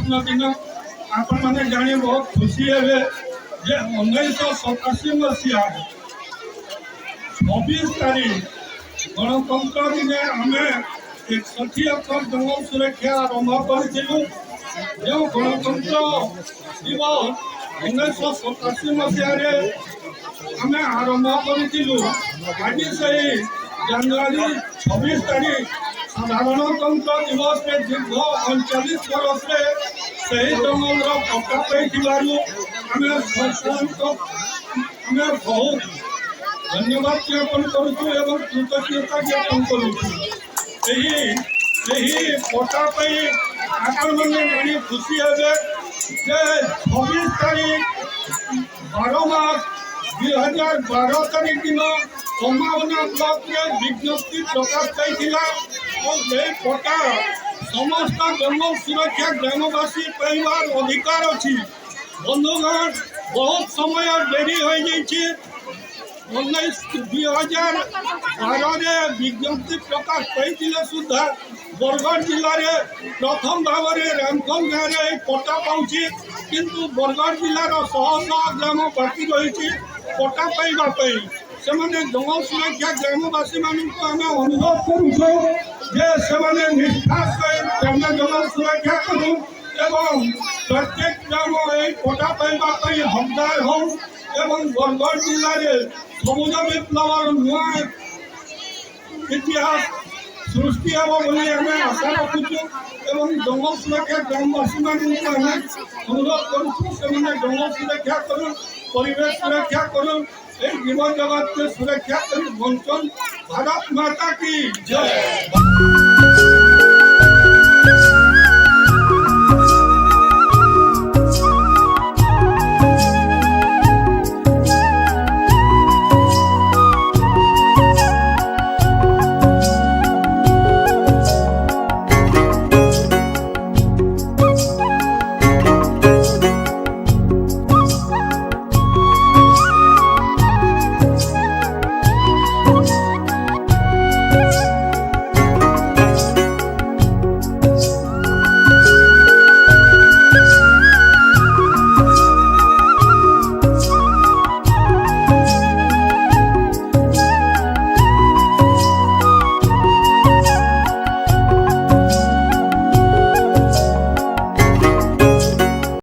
कृष्ण दिन आपण मैंने जानी बहुत खुशी है जे 1987 मसीहा 26 तारीख गणतंत्र दिने आम एक 60 एकड़ जंगल सुरक्षा आरंभ करूँ जो गणतंत्र दिवस 1987 मसीह आम आरंभ करूँ आज से जनवरी 26 तारीख साधारणतंत्र दिवस में दीर्घ 39 वर्ष से जंगल पक्का आम बहुत धन्यवाद ज्ञापन करूँ कृतज्ञता ज्ञापन करूँ पटा आपण मैंने जानी खुशी है 26 तारीख 12 मार्च 2012 तारीख दिन संभावना ब्लॉक में विज्ञप्ति प्रकाश पाई और ये पटा समस्त जंगल सुरक्षा ग्रामवासी पाइबार अधिकार अच्छी बंधुगण बहुत समय डेरी हो जाइए 2012 विज्ञप्ति प्रकाश पाई सुधा बरगढ़ जिले में प्रथम भाव में रामखल गाँव में पट्टा पाँच किंतु बरगढ़ जिलार शह शह ग्राम बाकी रही पट्टा पाइबापी से जंगल सुरक्षा ग्रामवासी मानक आम अनुरोध करुँ निष्ठा सहित जंगल सुरक्षा करूँ एवं प्रत्येक ग्राम पट्टा पाइबापी हकदार हूँ एवं बरगढ़ जिले में सबुज विप्लव नुआ इतिहास सृष्टि हम बोली आम आशा रखुचु एवं जंगल सुरक्षा ग्रामवासी मानक आम अनुरोध करुँ जंगल सुरक्षा करूँ परिवेश सुरक्षा करूँ जीव जगत के सुरक्षा कर बंचन। भारत माता की जय।